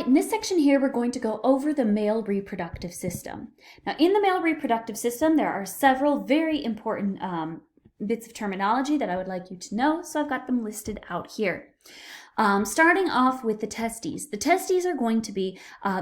right, in this section here, we're going to go over the male reproductive system. Now, in the male reproductive system, there are several very important bits of terminology that I would like you to know, so I've got them listed out here. Starting off with the testes. The testes are going to be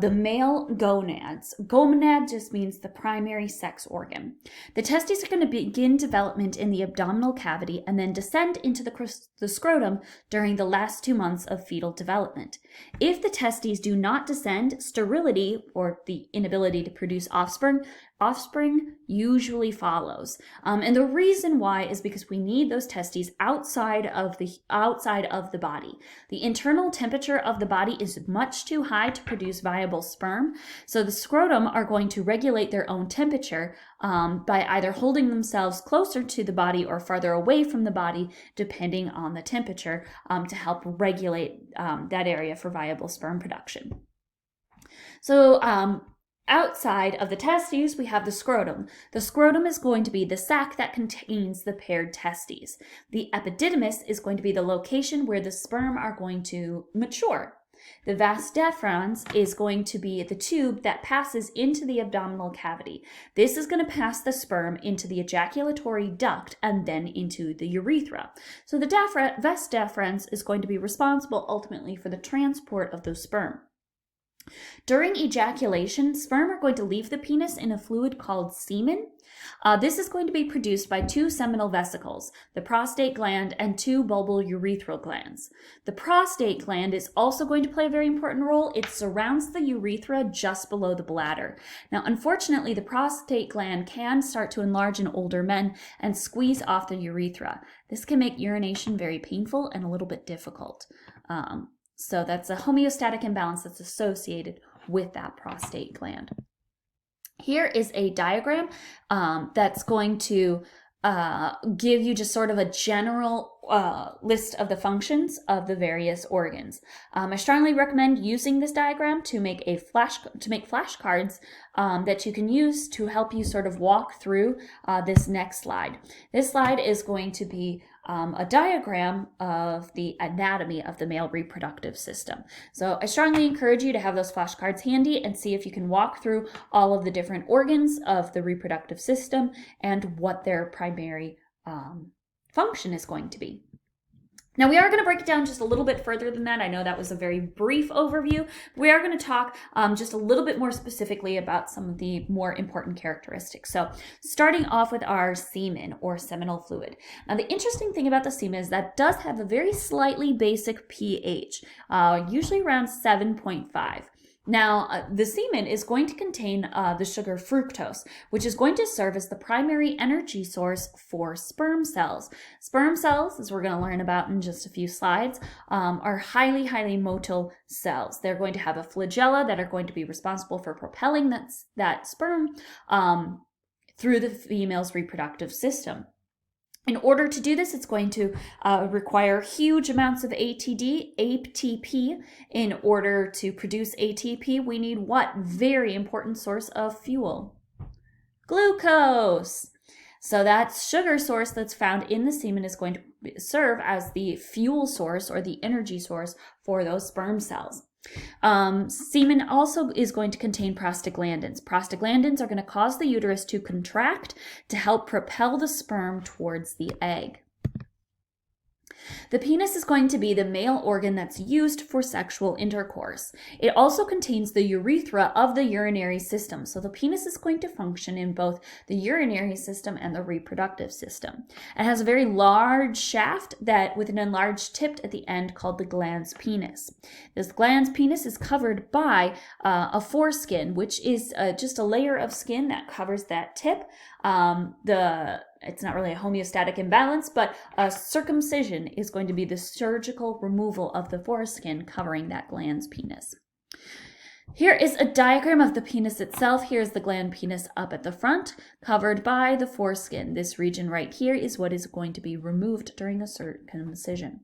the male gonads. Gonad just means the primary sex organ. The testes are going to begin development in the abdominal cavity and then descend into the scrotum during the last 2 months of fetal development. If the testes do not descend, sterility, or the inability to produce offspring usually follows. And the reason why is because we need those testes outside of the body. The internal temperature of the body is much too high to produce viable sperm, so the scrotum are going to regulate their own temperature by either holding themselves closer to the body or farther away from the body, depending on the temperature, to help regulate that area for viable sperm production. So outside of the testes, we have the scrotum. The scrotum is going to be the sac that contains the paired testes. The epididymis is going to be the location where the sperm are going to mature. The vas deferens is going to be the tube that passes into the abdominal cavity. This is going to pass the sperm into the ejaculatory duct and then into the urethra. So the vas deferens is going to be responsible ultimately for the transport of those sperm. During ejaculation, sperm are going to leave the penis in a fluid called semen. This is going to be produced by 2 seminal vesicles, the prostate gland and 2 bulbal urethral glands. The prostate gland is also going to play a very important role. It surrounds the urethra just below the bladder. Now, unfortunately, the prostate gland can start to enlarge in older men and squeeze off the urethra. This can make urination very painful and a little bit difficult. So that's a homeostatic imbalance that's associated with that prostate gland. Here is a diagram that's going to give you just sort of a general list of the functions of the various organs. I strongly recommend using this diagram to make flashcards that you can use to help you sort of walk through this next slide. This slide is going to be a diagram of the anatomy of the male reproductive system. So I strongly encourage you to have those flashcards handy and see if you can walk through all of the different organs of the reproductive system and what their primary function is going to be. Now, we are going to break it down just a little bit further than that. I know that was a very brief overview. We are going to talk just a little bit more specifically about some of the more important characteristics. So starting off with our semen or seminal fluid. Now, the interesting thing about the semen is that it does have a very slightly basic pH, usually around 7.5. Now, the semen is going to contain the sugar fructose, which is going to serve as the primary energy source for sperm cells. Sperm cells, as we're going to learn about in just a few slides, are highly motile cells. They're going to have a flagella that are going to be responsible for propelling that sperm through the female's reproductive system. In order to do this, it's going to require huge amounts of ATP. In order to produce ATP, we need what? Very important source of fuel. Glucose. So that sugar source that's found in the semen is going to serve as the fuel source or the energy source for those sperm cells. Semen also is going to contain prostaglandins. Prostaglandins are going to cause the uterus to contract to help propel the sperm towards the egg. The penis is going to be the male organ that's used for sexual intercourse. It also contains the urethra of the urinary system. So the penis is going to function in both the urinary system and the reproductive system. It has a very large shaft with an enlarged tip at the end called the glans penis. This glans penis is covered by a foreskin, which is just a layer of skin that covers that tip. It's not really a homeostatic imbalance, but a circumcision is going to be the surgical removal of the foreskin covering that glans penis. Here is a diagram of the penis itself. Here's the gland penis up at the front, covered by the foreskin. This region right here is what is going to be removed during the circumcision.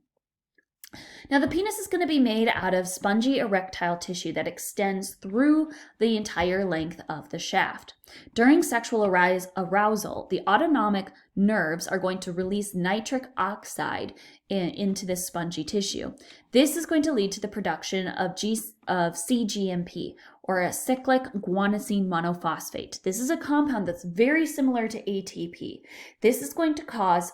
Now, the penis is going to be made out of spongy erectile tissue that extends through the entire length of the shaft. During sexual arousal, the autonomic nerves are going to release nitric oxide into this spongy tissue. This is going to lead to the production of cGMP, or a cyclic guanosine monophosphate. This is a compound that's very similar to ATP. This is going to causes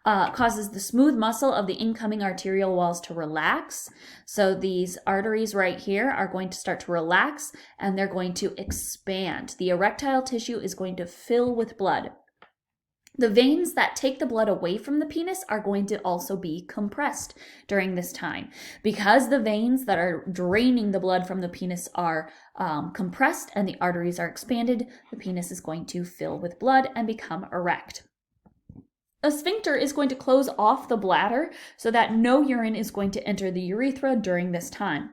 the smooth muscle of the incoming arterial walls to relax. So these arteries right here are going to start to relax and they're going to expand. The erectile tissue is going to fill with blood. The veins that take the blood away from the penis are going to also be compressed during this time. Because the veins that are draining the blood from the penis are compressed and the arteries are expanded, the penis is going to fill with blood and become erect. A sphincter is going to close off the bladder so that no urine is going to enter the urethra during this time.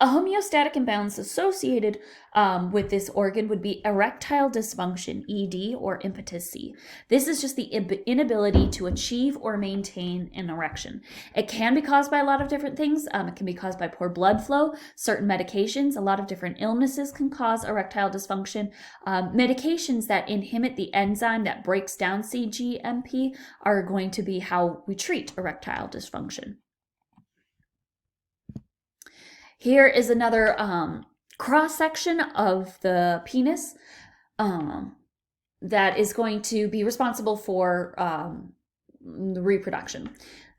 A homeostatic imbalance associated with this organ would be erectile dysfunction, ED, or impotency. C. This is just the inability to achieve or maintain an erection. It can be caused by a lot of different things. It can be caused by poor blood flow, certain medications, a lot of different illnesses can cause erectile dysfunction. Medications that inhibit the enzyme that breaks down cGMP are going to be how we treat erectile dysfunction. Here is another cross-section of the penis that is going to be responsible for the reproduction.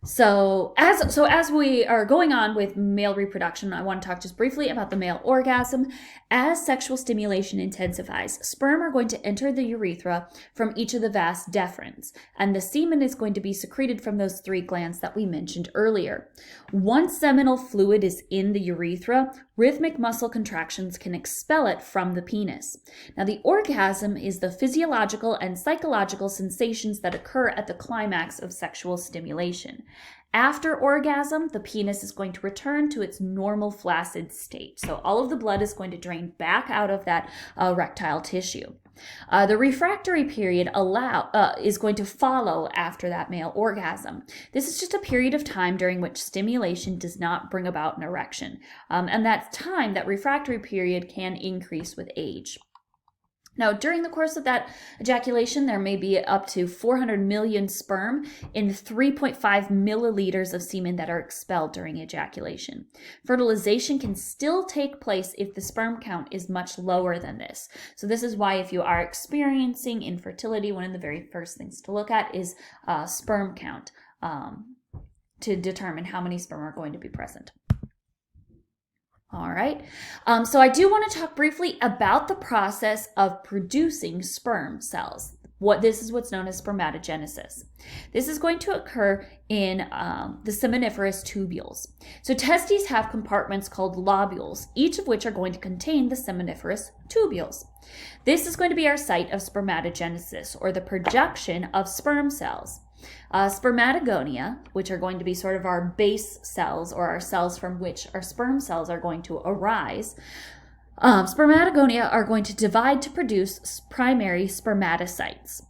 So as we are going on with male reproduction, I want to talk just briefly about the male orgasm. As sexual stimulation intensifies, sperm are going to enter the urethra from each of the vas deferens, and the semen is going to be secreted from those 3 glands that we mentioned earlier. Once seminal fluid is in the urethra, rhythmic muscle contractions can expel it from the penis. Now, the orgasm is the physiological and psychological sensations that occur at the climax of sexual stimulation. After orgasm, the penis is going to return to its normal flaccid state. So all of the blood is going to drain back out of that erectile tissue. The refractory period is going to follow after that male orgasm. This is just a period of time during which stimulation does not bring about an erection. And that time, that refractory period, can increase with age. Now, during the course of that ejaculation, there may be up to 400 million sperm in 3.5 milliliters of semen that are expelled during ejaculation. Fertilization can still take place if the sperm count is much lower than this. So this is why if you are experiencing infertility, one of the very first things to look at is sperm count to determine how many sperm are going to be present. All right, so I do want to talk briefly about the process of producing sperm cells. This is what's known as spermatogenesis. This is going to occur in the seminiferous tubules. So testes have compartments called lobules, each of which are going to contain the seminiferous tubules. This is going to be our site of spermatogenesis, or the production of sperm cells. Spermatogonia, which are going to be sort of our base cells, or our cells from which our sperm cells are going to arise. Spermatogonia are going to divide to produce primary spermatocytes.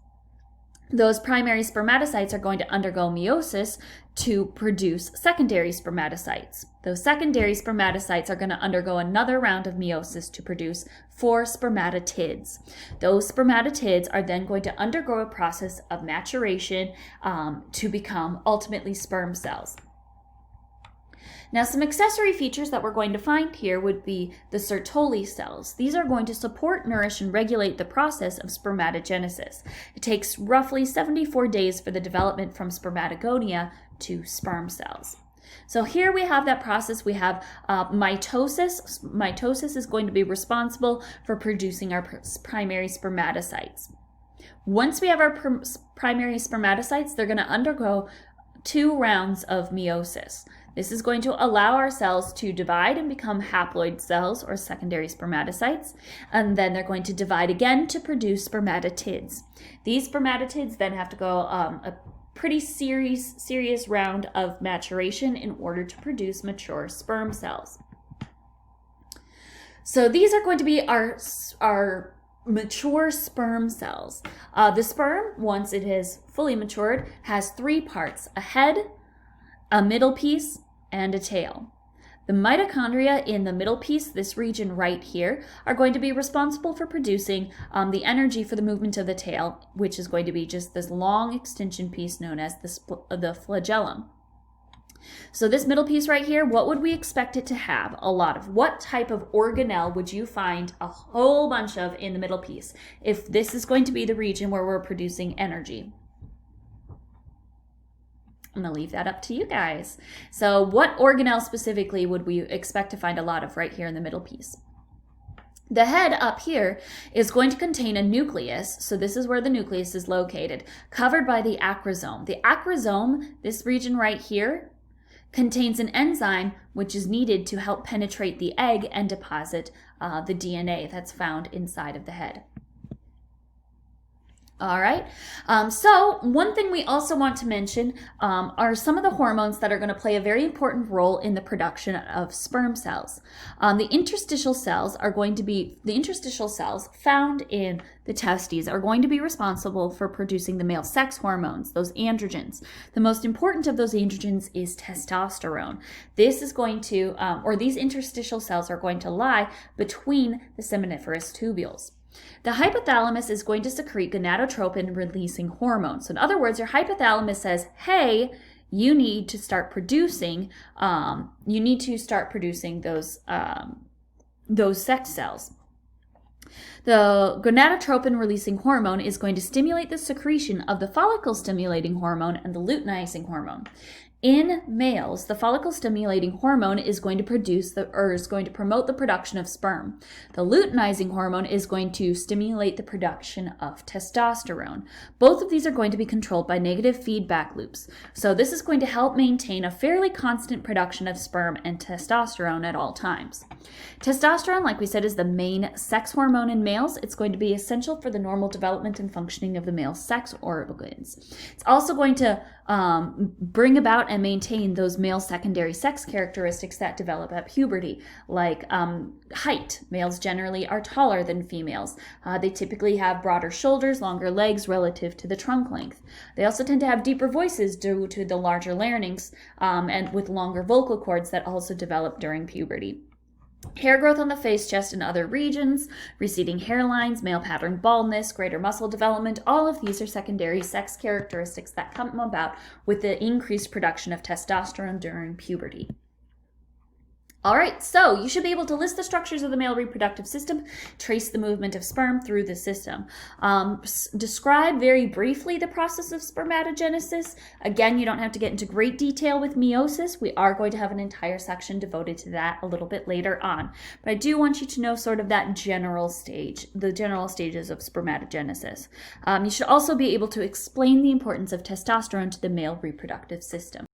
Those primary spermatocytes are going to undergo meiosis to produce secondary spermatocytes. Those secondary spermatocytes are going to undergo another round of meiosis to produce 4 spermatotids. Those spermatotids are then going to undergo a process of maturation to become ultimately sperm cells. Now, some accessory features that we're going to find here would be the Sertoli cells. These are going to support, nourish, and regulate the process of spermatogenesis. It takes roughly 74 days for the development from spermatogonia to sperm cells. So here we have that process. We have mitosis. Mitosis is going to be responsible for producing our primary spermatocytes. Once we have our primary spermatocytes, they're going to undergo 2 rounds of meiosis. This is going to allow our cells to divide and become haploid cells, or secondary spermatocytes, and then they're going to divide again to produce spermatotids. These spermatotids then have to go a pretty serious round of maturation in order to produce mature sperm cells. So these are going to be our mature sperm cells. The sperm, once it is fully matured, has 3 parts: a head, a middle piece, and a tail. The mitochondria in the middle piece, this region right here, are going to be responsible for producing the energy for the movement of the tail, which is going to be just this long extension piece known as the flagellum. So this middle piece right here, what would we expect it to have? A lot of. What type of organelle would you find a whole bunch of in the middle piece if this is going to be the region where we're producing energy? I'm going to leave that up to you guys. So what organelle specifically would we expect to find a lot of right here in the middle piece? The head up here is going to contain a nucleus, so this is where the nucleus is located, covered by the acrosome. The acrosome, this region right here, contains an enzyme which is needed to help penetrate the egg and deposit the DNA that's found inside of the head. All right, so one thing we also want to mention are some of the hormones that are going to play a very important role in the production of sperm cells. The interstitial cells found in the testes are going to be responsible for producing the male sex hormones, those androgens. The most important of those androgens is testosterone. This is going to, these interstitial cells are going to lie between the seminiferous tubules. The hypothalamus is going to secrete gonadotropin-releasing hormones. So in other words, your hypothalamus says, hey, you need to start producing those sex cells. The gonadotropin-releasing hormone is going to stimulate the secretion of the follicle-stimulating hormone and the luteinizing hormone. In males, the follicle-stimulating hormone is going to promote the production of sperm. The luteinizing hormone is going to stimulate the production of testosterone. Both of these are going to be controlled by negative feedback loops. So this is going to help maintain a fairly constant production of sperm and testosterone at all times. Testosterone, like we said, is the main sex hormone in males. It's going to be essential for the normal development and functioning of the male sex organs. It's also going to bring about and maintain those male secondary sex characteristics that develop at puberty, like height. Males generally are taller than females. They typically have broader shoulders, longer legs relative to the trunk length. They also tend to have deeper voices due to the larger larynx and with longer vocal cords that also develop during puberty. Hair growth on the face, chest, and other regions, receding hairlines, male pattern baldness, greater muscle development, all of these are secondary sex characteristics that come about with the increased production of testosterone during puberty. All right, so you should be able to list the structures of the male reproductive system, trace the movement of sperm through the system. Describe very briefly the process of spermatogenesis. Again, you don't have to get into great detail with meiosis. We are going to have an entire section devoted to that a little bit later on. But I do want you to know sort of that general stage, the general stages of spermatogenesis. You should also be able to explain the importance of testosterone to the male reproductive system.